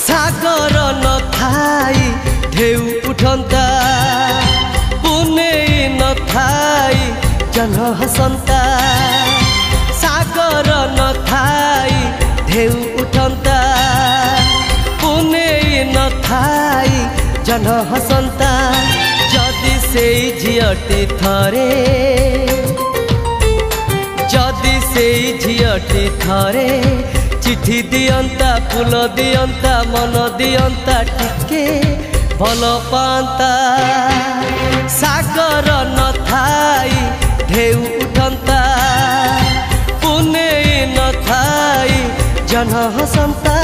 सागर न थाई ढेउ उठंता पुने न थाई जन हसंता सागर न थाई ढेउ उठंता पुने न थाई जन हसंता जदि से झियटी थरे जदि से झियटी थरे चिठी दियंता फूल दियंता मन दियंता टिके भल पांता सागर न थाई ढेउ उठंता पुने न थाई जन हसंता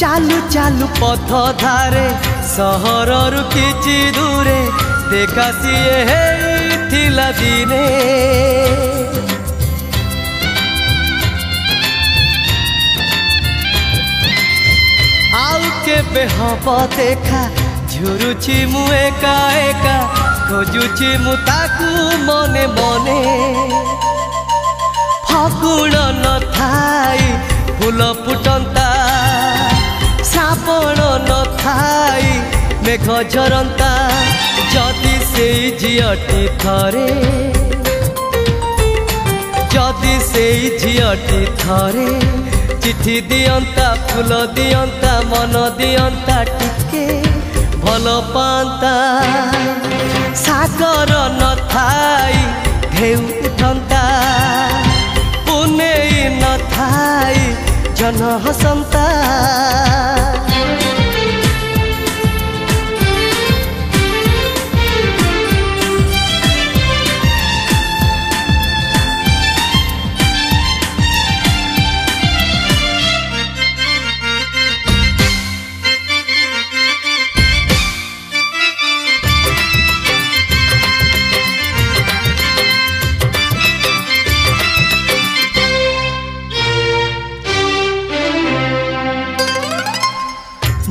चालू चालू पथ धारे सहर किछि दूरे देखा सीए हेथिला दिने आउ केबे हब देखा झुरुछि मु एका एका खोजुछि मु ताकू मने मने फगुण न थाई फूल फुटंता श्रावण न थाई मेघ झरंता जदि से झियटी थरे जदि से झियटी थरे चिठी दियंता फूल दियंता मन दियंता टिके भल पांता सागर न थाई ढेउ उठंता पुने न थाई जन हसंता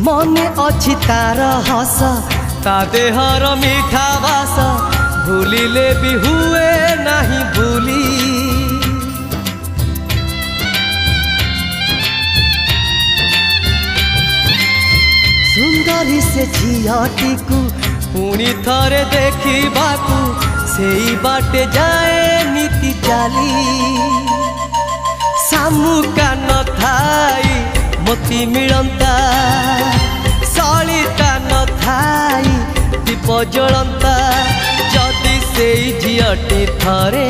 मने अच्छी तार हस ता देहर मीठा बास भूलिले भी हुए नहीं भूली सुंदरी से झियटी को पुणी थरे देखिबाकू सेई बाटे जाए नीति चाली सामुका न थाई मोती मिलंता सलिता न थाई दीप जलंता जदि से झियटी थरे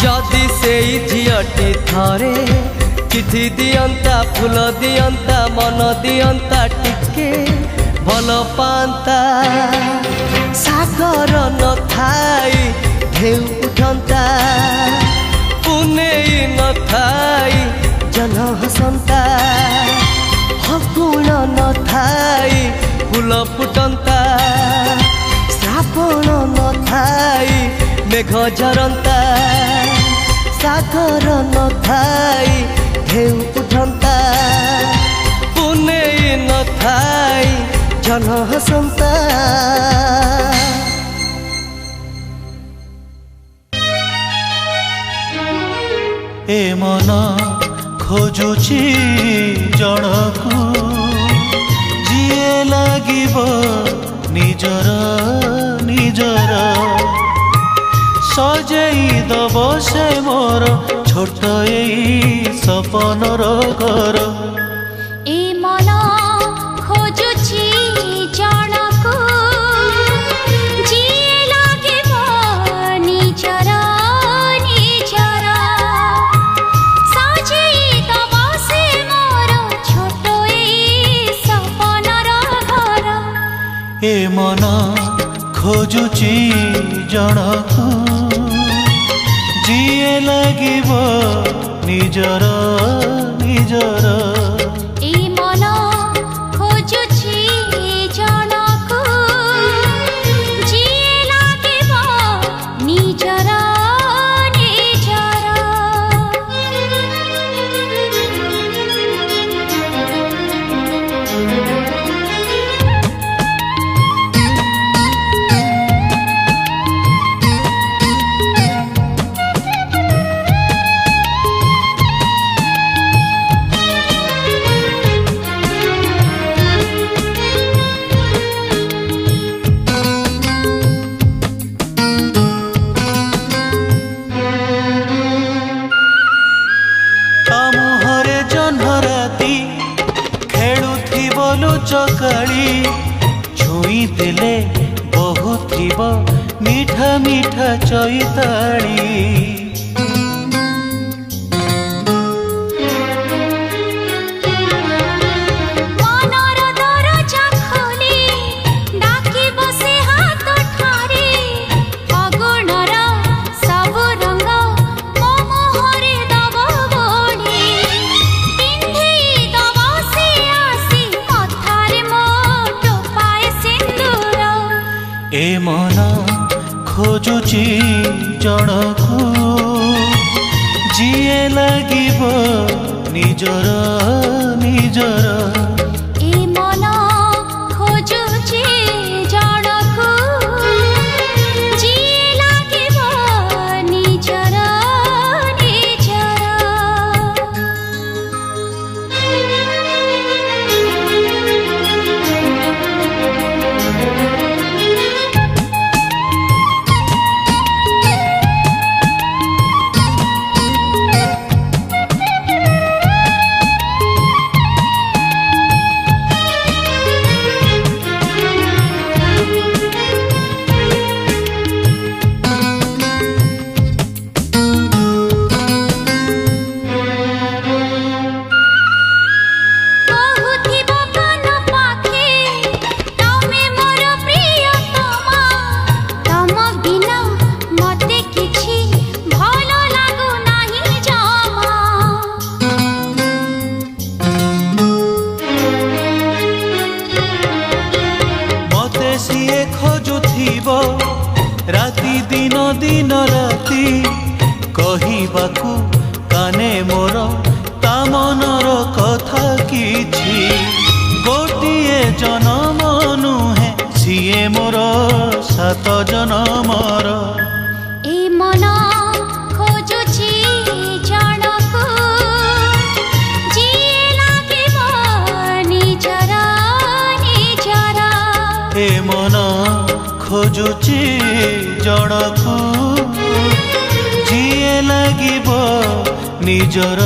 जदि से झियटी थरे चिठी दियंता फूल दियंता मन दियंता टिके भल पांता सागर न थाई ढेउ उठंता पुने न थाई जन हसंता फगुण न थाई फूल फुटंता श्रावण न थाई मेघ झरंता सागर न थाई ढेउ उठंता पुने न थाई जन हसंता ए मन खोजुछि जणकू जिए लागिब निजर निजर सजेई दब से मोर छोट एई सपनर घर ए मन खोजुछि जणकू जिए लागिब निजर निजर सजेई दब से मोर छोट एई सपनर घर ए मन खोजुछि जणकू जिए लागिब ନିଜର ନିଜର ଏ ମନ ଖୋଜୁଛି ଜଣକୁ ଯିଏ ଲାଗିବ ନିଜର ଚକାଳି ଛୁଇଁ ଦେଲେ ବହୁଥିବ ମିଠା ମିଠା ଚଇତାଳି ଏ ମନ ଖୋଜୁଛି ଜଣକୁ ଯିଏ ଲାଗିବ ନିଜର ନିଜର ଏ ମନ ଖୋଜୁଛି ଜଣକୁ ଯିଏ ଲାଗିବ ନିଜର ସିଏ ଖୋଜୁଥିବ ରାତି ଦିନ ଦିନ ରାତି କହିବାକୁ କାନେ ମୋର ତା ମନର କଥା କିଛି ଗୋଟିଏ ଜନମ ନୁହେଁ ସିଏ ମୋର 7 ଜନମର ଏ ମନ ଖୋଜୁଛି ଜଣକୁ ଯିଏ ଲାଗିବ ନିଜର ଏ ମନ ଖୋଜୁଛି ଜଣକୁ ଯିଏ ଲାଗିବ ନିଜର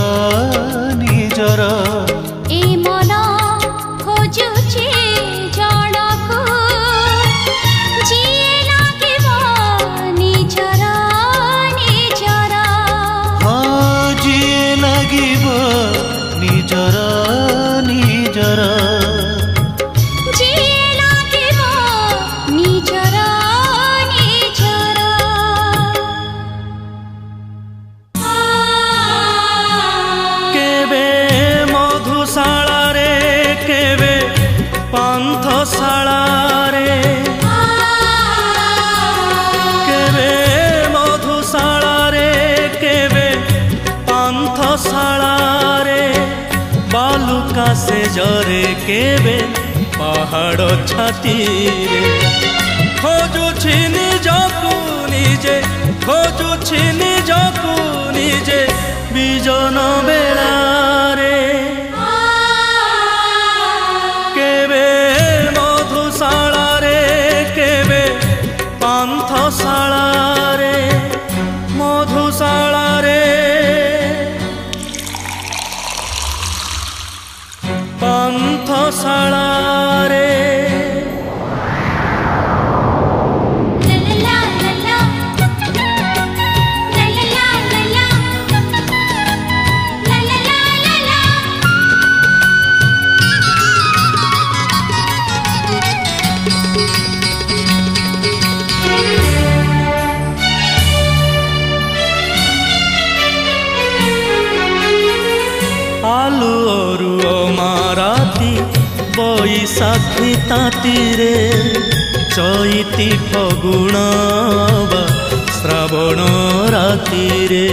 ନିଜର ଏ ମନ ଖୋଜୁଛି ଜଣକୁ ଯିଏ ଲାଗିବ ନିଜର ହଁ ଯିଏ ଲାଗିବ ନିଜର ନିଜର ପାନ୍ଥଶାଳାରେ କେବେ ମଧୁଶାଳାରେ କେବେ ପାନ୍ଥଶାଳାରେ ବାଲୁକା ସେଜରେ କେବେ ପାହାଡ଼ ଛାତିରେ ଖୋଜୁଛି ନିଜକୁ ନିଜେ ଖୋଜୁଛି ନିଜକୁ ନିଜେ ବିଜନ ବେଳାରେ ପାନ୍ଥଶାଳାରେ ମଧୁଶାଳାରେ ପାନ୍ଥଶାଳାରେ বৈশাখী তাঁতিরে চৈতি ফগুণ বা শ্রাবণ রাতিরে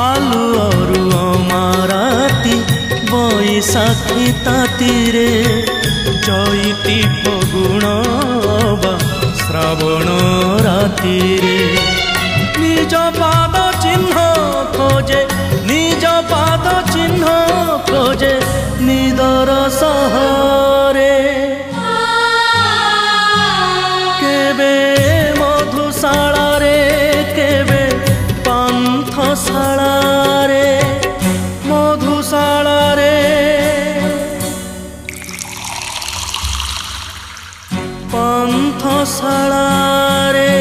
আলুଅରୁ অমারাতি বৈশাখী তাঁতিরে চৈতি ফগুণ বা শ্রাবণ রাতিরে নিজ পাদ চিহ্ন খোঁজে নিজ পাদ চিহ্ন খোঁজে নিদর সহরে কেবে মধুশালারে কেবে পান্থশালারে মধুশালারে পান্থশালারে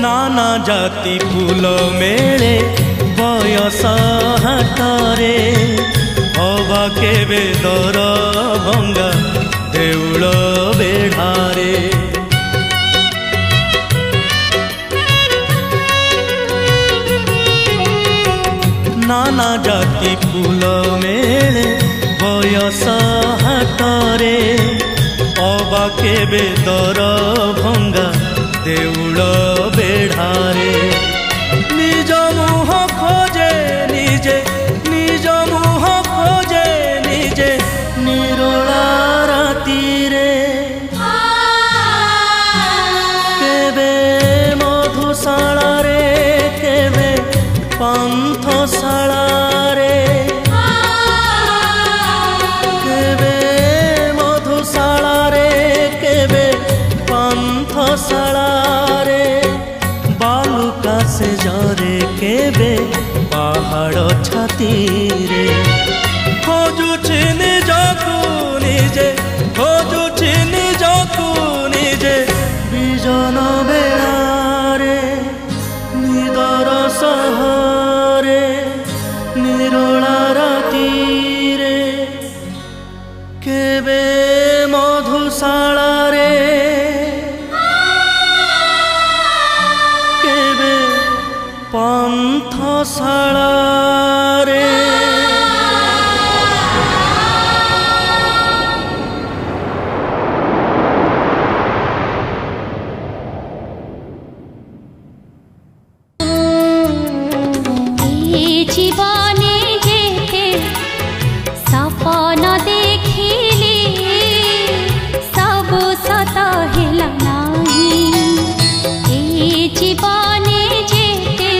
নানা জাতি ফুল মেলে বয়স হাটরে হবা কেবে দর ভঙ্গা দেউল বেঢ়ারে নানা জাতি ফুল মেলে বয়স হাটরে হবা কেবে দর ভঙ্গা দেউল বেঢ়ারে নিজ মুহ খোঁজে নিজে নিজ মুহ খোঁজে নিজে নিরোলা রাতিরে কেবে মধুশালারে কেবে পান্থশালারে কেবে মধুশালারে কেবে পান্থশালারে বালুকা সে জরে কেবে পাহাড় ছাতিরে খোঁজুছি নিজকু নিজে খোঁজুছি নিজকু নিজে বিজন বেড়ারে নিদর সহরে নিরোলা রাতিরে কেবে মধুশালারে কেবে পান্থশালারে জীবনে যেতে সপন দেখিলি সবু সত হেলা নাহি এই জীবনে যেতে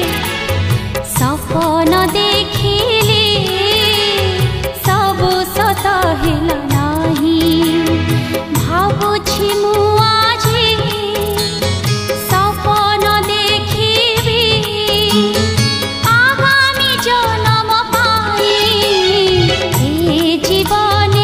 সপন দেখিলি সবু সত হেলা নাহি ভাবুছি মু আজি সপন দেখিবি আগামী জনম পাই এ জীবনে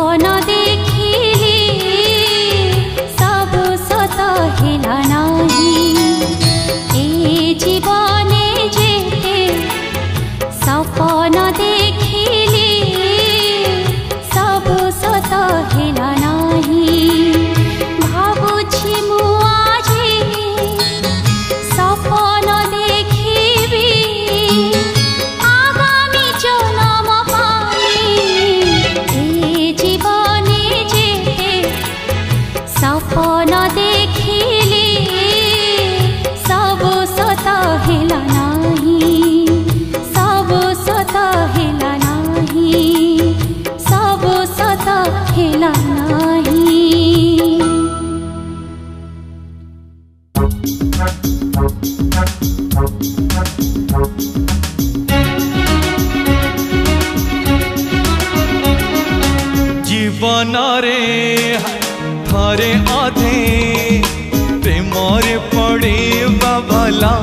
सपन देखिली सब सत हेला नाही ए जीवने जेते सपन देखिली सब सत हेला नाही भाबुछि मु आजी सपन देखिबी आगामी जन्म सपन देखिली सब सत हेला नाही सब सत हेला नाही सब सत हेला नाही। जीवन रे थरे अधे प्रेमरे पड़ेबा भला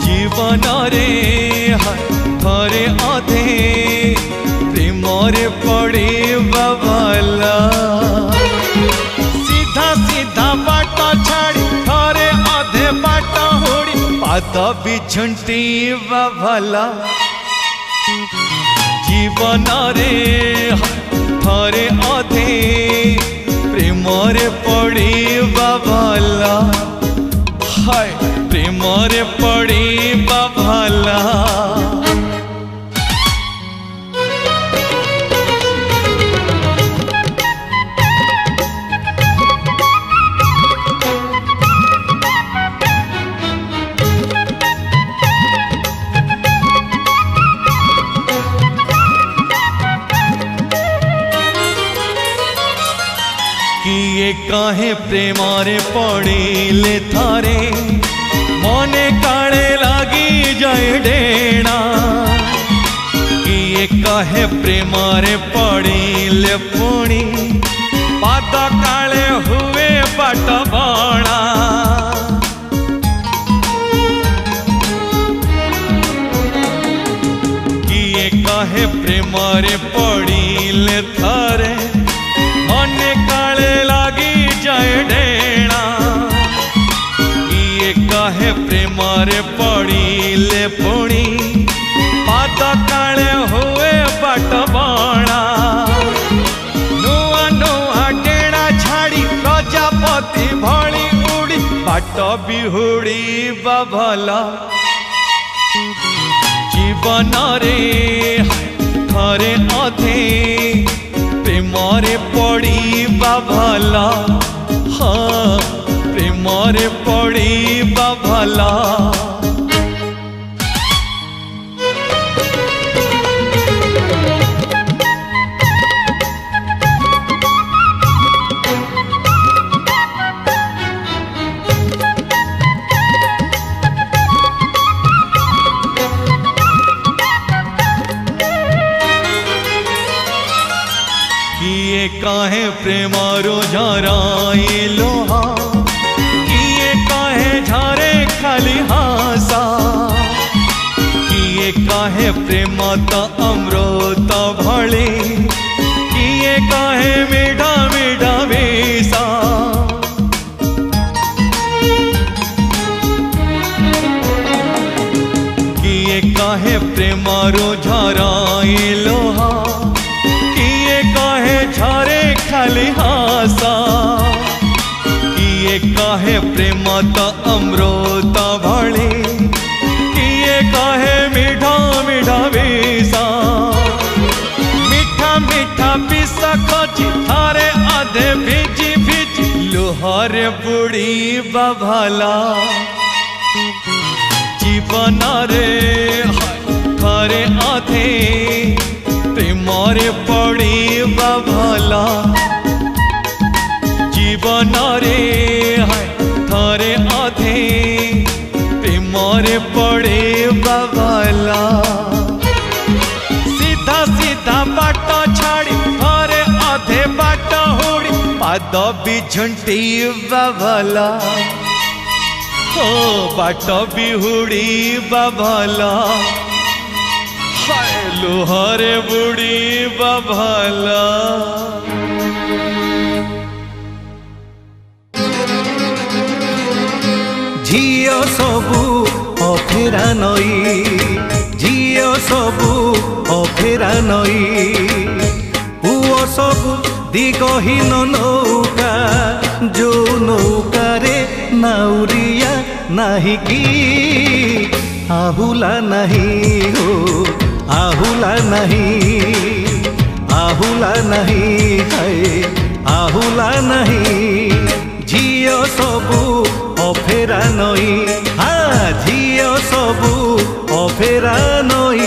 जीवन रे थरे अधे प्रेमरे पड़ेबा भला सीधा सीधा बाट छाड़ी थरे अधे बाट होड़ी पाद बिछुंटीबा भला जीवन रे थरे अधे प्रेमरे पड़ेबा भला हाय प्रेमरे पड़ेबा भला किए काहे प्रेमारे पड़िले थारे मने काले लागी जाए डेणा किए काहे प्रेमारे पड़िले पुणी पाद काले हुए बाट बाणा किए काहे प्रेमारे पड़िले थारे मने काले लागी जाए डेणा किए काहे प्रेमरे पड़िले पुणी पाद काले हुए बाट बाणा नुआ नुआ डेणा छाड़ी प्रजापति भली उड़ी बाट बिहुड़ी भला जीवन रे थरे अधे प्रेमरे पड़िबा भला हाँ प्रेमरे पड़िबा भला किए काहे प्रेमारो झराए लोहा किए काहे झरे खाली हासा किए काहे प्रेम त अमृत भले किए काहे मीठा मीठा बेसा किए काहे प्रेमारो झराए लोहा काहे झरे खाली हासा किए काहे प्रेम त अमृत भले किए काहे मीठा मीठा बेसा मीठा मीठा पिस खोजी थारे अधे भिजी भिजी लोहरे बुड़ी भला जीवन रे थारे अधे प्रेमरे पड़िबा भला जीवन रे थरे अधे प्रेमरे पड़िबा भला सीधा सीधा बाट छाड़ी थरे अधे बाट होड़ी पाद बिछुंटीबा भला ओ बाट बिहुड़ी भला ଲୁହରେ ବୁଡ଼ିବା ଭଲ। ଝିଅ ସବୁ ଅଫେରା ନଈ, ଝିଅ ସବୁ ଅଫେରା ନଈ, ପୁଅ ସବୁ ଦିଗହୀନ ନୌକା, ଯୋଉ ନୌକାରେ ନାଉରିଆ ନାହିଁ କି ଆହୁଲା ନାହିଁ ହୋ ଆହୁଲା ନାହିଁ, ଆହୁଲା ନାହିଁ ହାୟ ଆହୁଲା ନାହିଁ। ଝିଅ ସବୁ ଅଫେରା ନଈ, ଝିଅ ସବୁ ଅଫେରା ନଈ।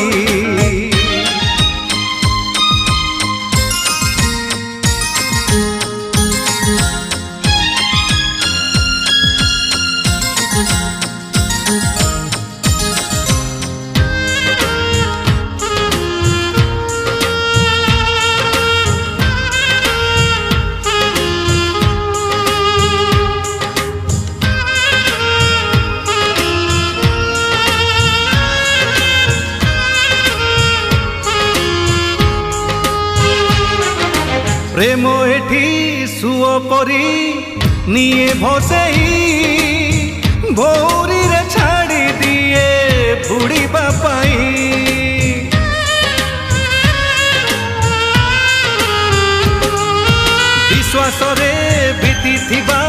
ପ୍ରେମ ଏଠି ସୁଅ ପରି ନିଏ ଭସେଇ, ଭଉରୀରେ ଛାଡ଼ି ଦିଏ ବୁଡ଼ିବା ପାଇଁ। ବିଶ୍ୱାସରେ ବିତିଥିବା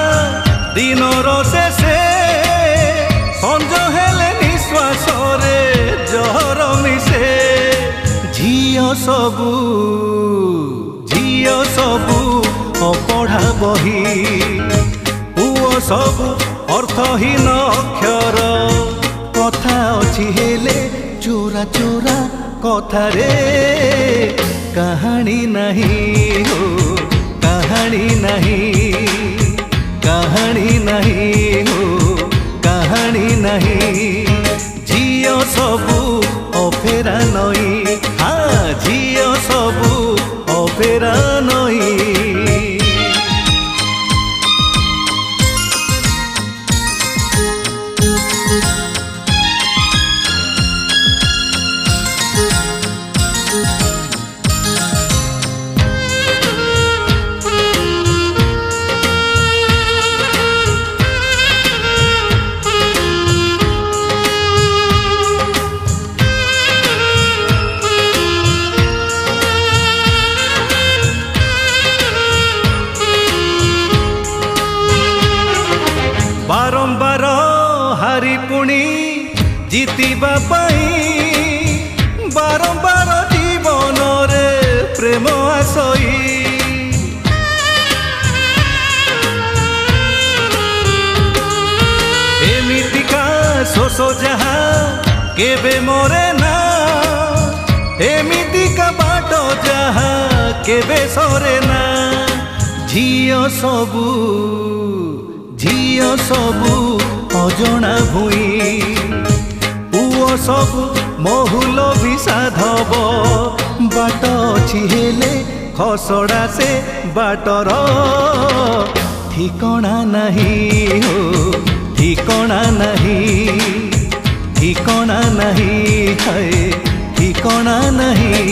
ଦିନର ଶେଷେ ସଞ୍ଜ ହେଲେ ନିଶ୍ୱାସରେ ଜହର ମିଶେ। ଝିଅ ସବୁ ଝିଅ ସବୁ ଅପଢ଼ା ବହି, ପୁଅ ସବୁ ଅର୍ଥହୀନ ଅକ୍ଷର। କଥା ଅଛି ହେଲେ ଚୋରା ଚୋରା କଥାରେ କାହାଣୀ ନାହିଁ ହୋ କାହାଣୀ ନାହିଁ, କାହାଣୀ ନାହିଁ ହୋ କାହାଣୀ ନାହିଁ। ଝିଅ ସବୁ ଅଫେରା ନଈ, ଝିଅ ସବୁ ଅଫେରା ନଈ। ବାରମ୍ବାର ହାରି ପୁଣି ଜିତିବା ପାଇଁ, ବାରମ୍ବାର ଜୀବନରେ ପ୍ରେମ ଆସଇ। ଏମିତିକା ଶୋଷ ଯାହା କେବେ ମରେ ନା, ଏମିତିକା ବାଟ ଯାହା କେବେ ସରେ ନା। ଝିଅ ସବୁ ଝିଅ ସବୁ ଅଜଣା ଭୁଇଁ, ପୁଅ ସବୁ ମହୁଲ ବି ସାଧବ। ବାଟ ଅଛି ହେଲେ ଖସଡ଼ା ସେ ବାଟର ଠିକଣା ନାହିଁ ହୋ ଠିକଣା ନାହିଁ, ଠିକଣା ନାହିଁ ହାୟ ଠିକଣା ନାହିଁ।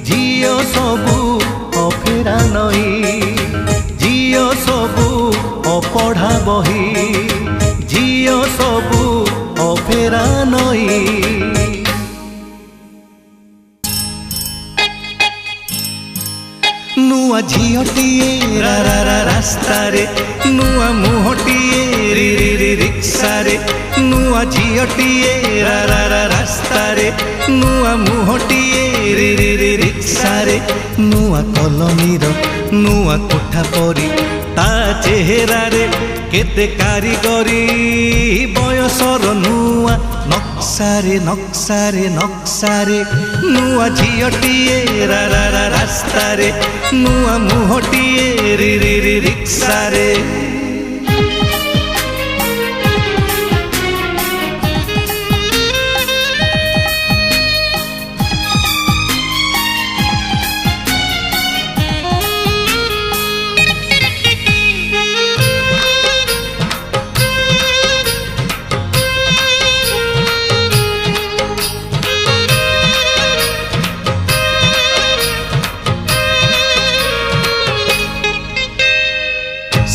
ଝିଅ ସବୁ ଅଫେରା ନଈ, ଝିଅ ସବୁ ଅପଢ଼ା ବହି, ଝିଅ ସବୁ ଅଫେରା ନଈ। ନୂଆ ଝିଅଟିଏ ରାସ୍ତାରେ, ନୂଆ ମୁହଁଟିଏ ରିକ୍ସାରେ, ନୂଆ ଝିଅଟିଏ ରାସ୍ତାରେ, ନୂଆ ମୁହଁଟିଏ ରିକ୍ସାରେ। ନୂଆ କଲମୀର ନୂଆ କୋଠା ପରି ତା ଚେହେରାରେ କେତେ କାରିଗରୀ, ବୟସର ନୂଆ ନକ୍ସାରେ ନକ୍ସାରେ ନକ୍ସାରେ। ନୂଆ ଝିଅଟିଏ ରାସ୍ତାରେ, ନୂଆ ମୁହଁଟିଏ ରିକ୍ସାରେ।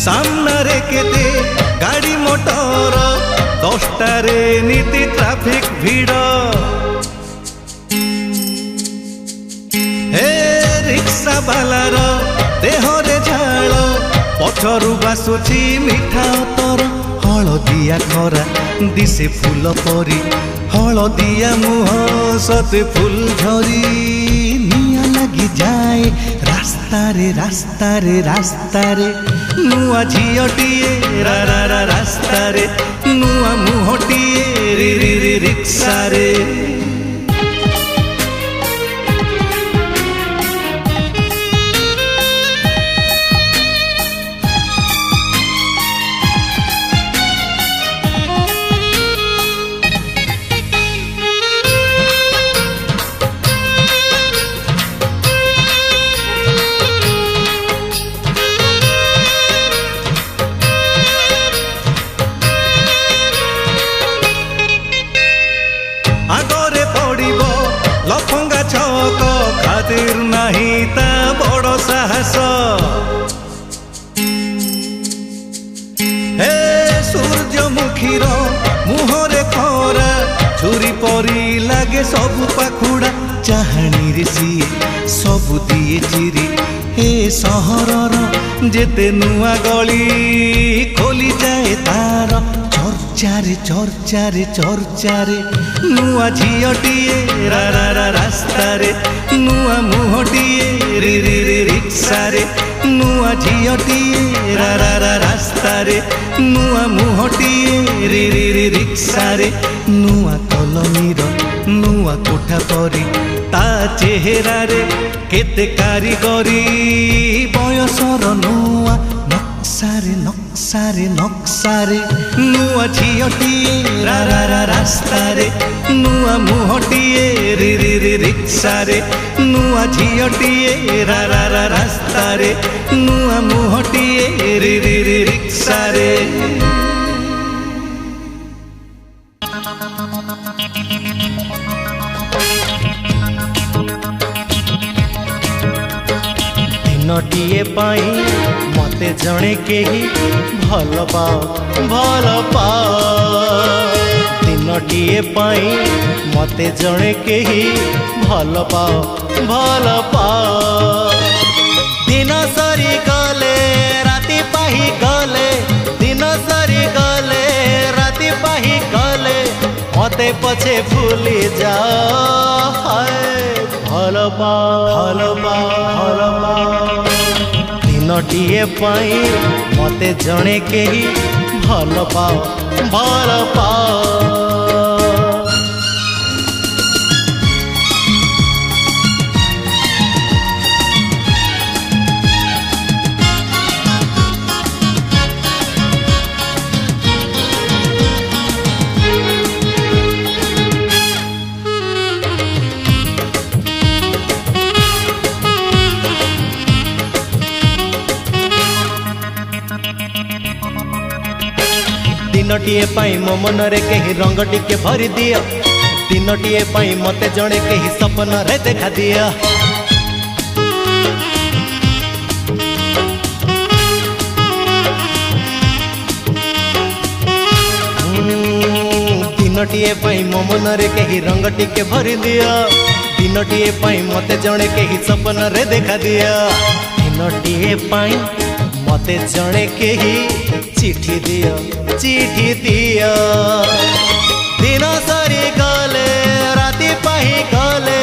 सामनारे केते गाड़ी मोटर 10टारे नीति ट्राफिक भिड़ हे रिक्शा बालार देहरे झाल पछरु बासुची मिठा तर हलदिया खरा दिसे फूल परी हलदिया मुह सते फूल झरी निया लगी जाए रास्तारे रास्तारे रास्तारे नुआ झीटीए रा रा रा रास्तारे नुआ मुहटीए रि रि रि रिक्सारे आगरे पड़ब लफंगा छक खातिर नाही ता बड़ साहस हे सूर्यमुखीर मुहरे खरा छुरी परी लागे सबु पाखुड़ा चाहाणी रे सीए सबु दिए चिरी हे सहरर जेते नुआ गली खोली जाए तार चर्चारे चर्चारे चर्चारे नुआ झीटीए रा रा रा रास्तारे नुआ मुहटीए रि रि रि रिक्सारे नुआ झीटीए रा रा रा रास्तारे नुआ मुहटीए रि रि रि रिक्सारे नुआ कलमीर नुआ कोठा परी ता चेहरा रे केते कारीगरी बयसर नुआ नक्सारे नक्सारे नक्सारे नुआ झीटीए रा रा रा रास्तारे नुआ मुहटीए रि रि रि रिक्सारे नुआ झीटीए रा रा रा रास्तारे नुआ मुहटीए रि रि रि रिक्सारे दिनटीए पाई मते जणे केही भल पा दिनटीए पाई मते जणे केही भल पा दिन सरी गले राति पाही गले दिन सरी गले राति पाही गले मते पछे भूली जा भल पा दिनटीए पाई मते जणे केही भल पा दिनटीए पाई मो मनरे केही रंग टिके भरी दिया दिनटीए पाई मते जणे केही सपन रे देखा दिया दिनटीए पाई मो मनरे केही रंग टिके भरी दिया दिनटीए पाई मते जणे केही सपन रे देखा दिया दिनटीए पाई मते जणे केही चिठी दिया दिन सरी गले राति पाही गले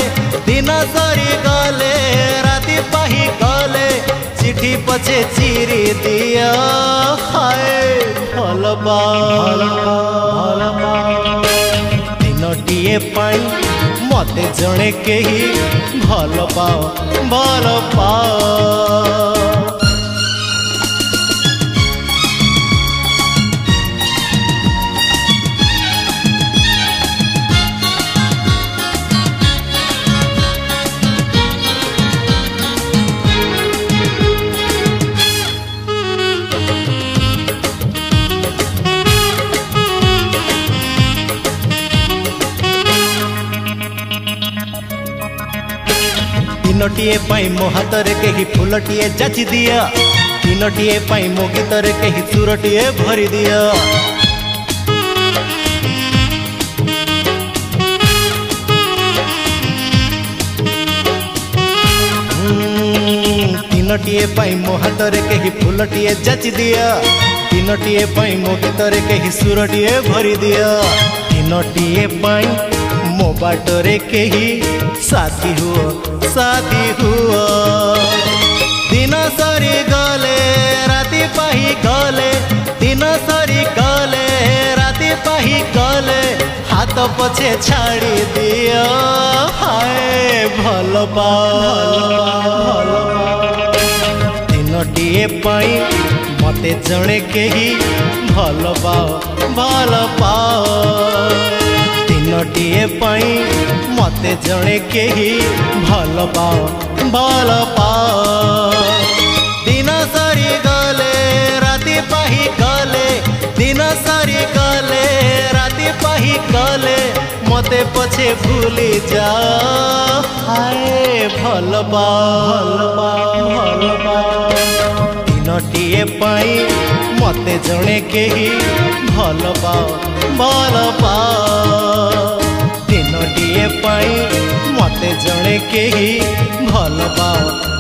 दिन सरी गले राति पाही गले चिठी पछे चिरी दिया हाय भल पा दिनटीए पाई मते जणे केही भल पा दिनटीए पाई मो हाथ रे केही फूलटीए जाची दिया दिनटीए पाई मो गीतरे कही सुरटीए भरी दिया। दिनटीए पाई मो हाथरे कही फूलटीए जाची दिया। दिनटीए पाई मो गीतरे कही सुरटीए भरी दिया। दिनटीए पाई मो बाटरे कही साथी हुआ साथी हुआ। दिन सरी गले राति पाही गले, दिन सरी गले राति पाही गले, हाथ पछे छाड़ी दिया। हाय भल दिनटीए पाई मते जणे केही भल पाओ। दिनटीए पाई मते जणे केही भल पाओ। दिन सरी गले राति पाही गले, दिन सरी गले राति पाही गले, मते पछे भूली जा। हाय भल दिनटीए पाई मते जणे केही भल पाओ। दिनटीए पाई मते जणे केही भल पाओ।